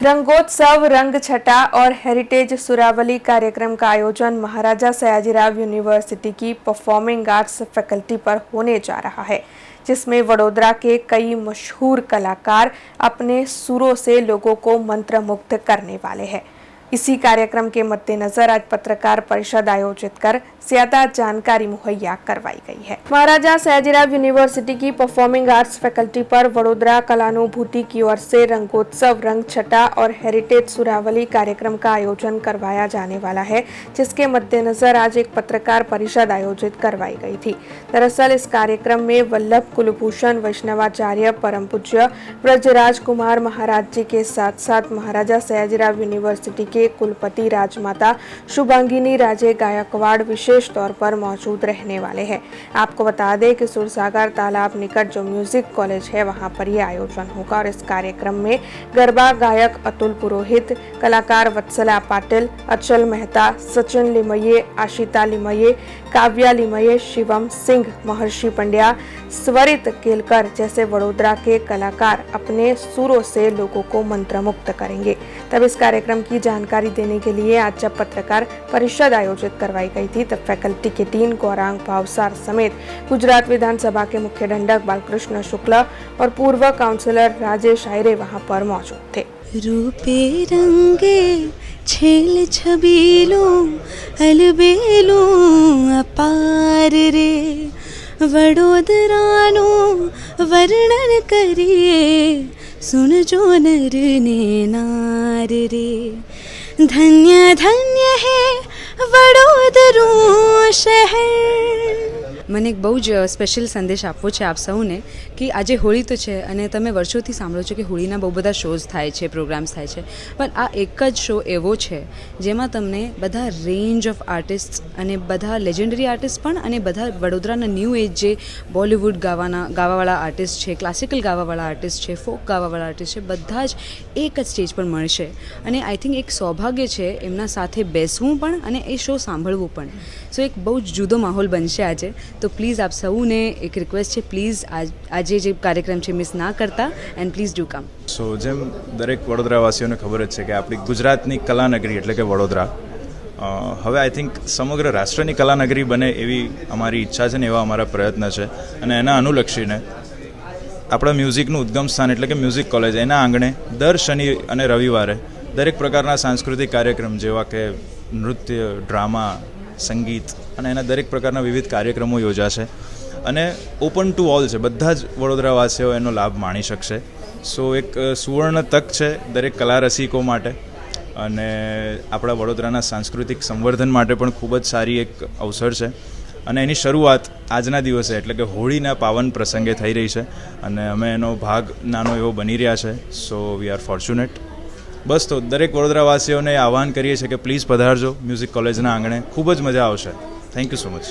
रंगोत्सव, रंग छटा और हेरिटेज सुरावली कार्यक्रम का आयोजन महाराजा सयाजीराव यूनिवर्सिटी की परफॉर्मिंग आर्ट्स फैकल्टी पर होने जा रहा है, जिसमें वडोदरा के कई मशहूर कलाकार अपने सुरों से लोगों को मंत्रमुग्ध करने वाले हैं। इसी कार्यक्रम के मद्देनजर आज पत्रकार परिषद आयोजित कर ज्यादा जानकारी मुहैया करवाई गई है। महाराजा सयाजीराव यूनिवर्सिटी की परफॉर्मिंग आर्ट्स फैकल्टी पर वडोदरा कलानुभूति की ओर से रंगोत्सव, रंग छटा और हेरिटेज सुरावली कार्यक्रम का आयोजन करवाया जाने वाला है, जिसके मद्देनजर आज एक पत्रकार परिषद आयोजित करवाई गई थी। दरअसल इस कार्यक्रम में वल्लभ कुलभूषण वैष्णवाचार्य परम पूज्य ब्रजराज कुमार महाराज जी के साथ साथ महाराजा सयाजीराव यूनिवर्सिटी के कुलपति राजमाता शुभांगिनी राजे गायकवाड़ विशेष तौर पर मौजूद रहने वाले हैं। आपको बता दें कि सुरसागर तालाब निकट जो म्यूजिक कॉलेज है वहां पर यह आयोजन होगा और इस कार्यक्रम में गरबा गायक अतुल पुरोहित, कलाकार वत्सला पाटिल, अचल मेहता, सचिन लिमये, आशिता लिमये, काव्या लिमये, शिवम सिंह, महर्षि पंड्या, स्वरित केलकर जैसे वडोदरा के कलाकार अपने सुरों से लोगों को मंत्रमुग्ध करेंगे। तब इस कार्यक्रम की जानकारी देने के लिए आज जब पत्रकार परिषद आयोजित करवाई गई थी तब फैकल्टी के डीन गौरांग भावसार समेत गुजरात विधानसभा के मुख्य दंडक बालकृष्ण शुक्ल और पूर्व काउंसिलर राजेश आयरे वहां पर मौजूद थे। रूपे रंगे छेल छबीलो अलबेलो अपार रे वडोदरानो वर्णन करिए सुन जो नर ने नार रे धन्य धन्य है वडोदरो शहर। મને એક બહુ જ સ્પેશિયલ સંદેશ આપવો છે આપ સૌને કે આજે હોળી તો છે અને તમે વર્ષોથી સાંભળો છો કે હોળીના બહુ બધા શોઝ થાય છે, પ્રોગ્રામ્સ થાય છે, પણ આ એક જ શો એવો છે જેમાં તમને બધા રેન્જ ઓફ આર્ટિસ્ટ અને બધા લેજેન્ડરી આર્ટિસ્ટ પણ અને બધા વડોદરાના ન્યૂ એજ જે બોલિવૂડ ગાવાવાળા આર્ટિસ્ટ છે, ક્લાસિકલ ગાવાવાળા આર્ટિસ્ટ છે, ફોક ગાવાવાળા આર્ટિસ્ટ છે, બધા જ એક જ સ્ટેજ પર મળશે અને આઈ થિંક એક સૌભાગ્ય છે એમના સાથે બેસવું પણ અને એ શો સાંભળવું પણ। સો એક બહુ જ જુદો માહોલ બનશે આજે, તો પ્લીઝ આપ સૌને એક રિક્વેસ્ટ છે, પ્લીઝ આજે જે કાર્યક્રમ છે મિસ ના કરતા એન્ડ પ્લીઝ ડુ કમ। સો જેમ દરેક વડોદરાવાસીઓને ખબર જ છે કે આપણી ગુજરાતની કલાનગરી એટલે કે વડોદરા હવે આઈ થિંક સમગ્ર રાષ્ટ્રની કલાનગરી બને એવી અમારી ઈચ્છા છે ને એવા અમારા પ્રયત્ન છે અને એના અનુલક્ષીને આપણા મ્યુઝિકનું ઉદ્ગમ સ્થાન એટલે કે મ્યુઝિક કોલેજ એના આંગણે દર શનિ અને રવિવારે દરેક પ્રકારના સાંસ્કૃતિક કાર્યક્રમ જેવા કે નૃત્ય, ડ્રામા, સંગીત અને એના દરેક પ્રકારના વિવિધ કાર્યક્રમો યોજાશે અને ઓપન ટુ ઓલ છે, બધા જ વડોદરાવાસીઓ એનો લાભ માણી શકશે। સો એક સુવર્ણ તક છે દરેક કલા રસિકો માટે અને આપણા વડોદરાના સાંસ્કૃતિક સંવર્ધન માટે પણ ખૂબ જ સારી એક અવસર છે અને એની શરૂઆત આજના દિવસે એટલે કે હોળીના પાવન પ્રસંગે થઈ રહી છે અને અમે એનો ભાગ નાનો એવો બની રહ્યા છે। સો વી આર ફોર્ચ્યુનેટ। બસ તો દરેક વડોદરાવાસીઓને આહ્વાન કરીએ છીએ કે પ્લીઝ પધારજો મ્યુઝિક કોલેજના આંગણે, ખૂબ જ મજા આવશે। Thank you so much.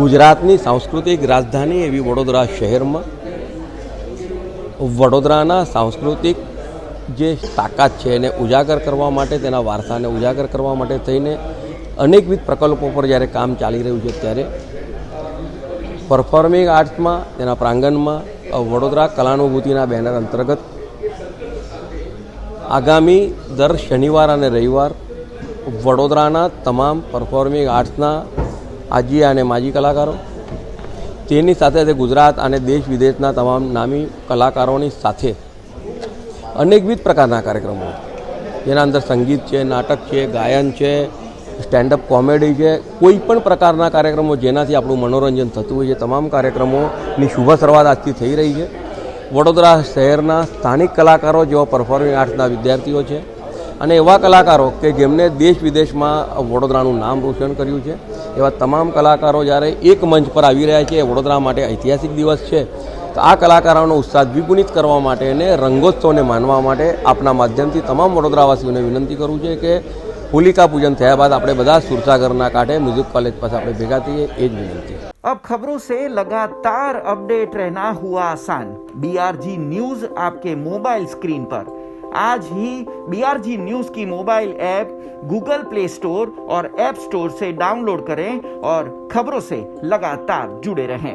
ગુજરાતની સાંસ્કૃતિક રાજધાની એવી વડોદરા શહેરમાં વડોદરાના સાંસ્કૃતિક જે તાકાત છે એને ઉજાગર કરવા માટે, તેના વારસાને ઉજાગર કરવા માટે થઈને અનેકવિધ પ્રકલ્પો પર જ્યારે કામ ચાલી રહ્યું છે ત્યારે પરફોર્મિંગ આર્ટ્સમાં તેના પ્રાંગણમાં વડોદરા કલાનુભૂતિના બેનર અંતર્ગત આગામી દર શનિવાર અને રવિવાર વડોદરાના તમામ પરફોર્મિંગ આર્ટ્સના આજી અને માજી કલાકારો, તેની સાથે સાથે ગુજરાત અને દેશ વિદેશના તમામ નામી કલાકારોની સાથે અનેકવિધ પ્રકારના કાર્યક્રમો જેના અંદર સંગીત છે, નાટક છે, ગાયન છે, સ્ટેન્ડઅપ કોમેડી છે, કોઈ પણ પ્રકારના કાર્યક્રમો જેનાથી આપણું મનોરંજન થતું હોય છે, તમામ કાર્યક્રમોની શુભ શરૂઆત આજથી થઈ રહી છે। વડોદરા શહેરના સ્થાનિક કલાકારો જેવા પરફોર્મિંગ આર્ટ્સના વિદ્યાર્થીઓ છે અને એવા કલાકારો કે જેમણે દેશ વિદેશમાં વડોદરાનું નામ રોશન કર્યું છે એવા તમામ કલાકારો જ્યારે એક મંચ પર આવી રહ્યા છે, વડોદરા માટે ઐતિહાસિક દિવસ છે, તો આ કલાકારોનો ઉત્સાહ દ્વિગુણિત કરવા માટે અને રંગોત્સવને માનવા માટે આપના માધ્યમથી તમામ વડોદરાવાસીઓને વિનંતી કરું છે કે હોલિકા पूजन થયા બાદ આપણે બધા સુરસાગરના કાંઠે મ્યુઝિક કોલેજ પાસે આપણે ભેગા થઈએ, એ જ વિનંતી। अब खबरों से लगातार अपडेट रहना हुआ आसान। BRG न्यूज आपके मोबाइल स्क्रीन पर आज ही BRG न्यूज की mobile app Google play store और ऐप स्टोर से डाउनलोड करें और खबरों से लगातार जुड़े रहें।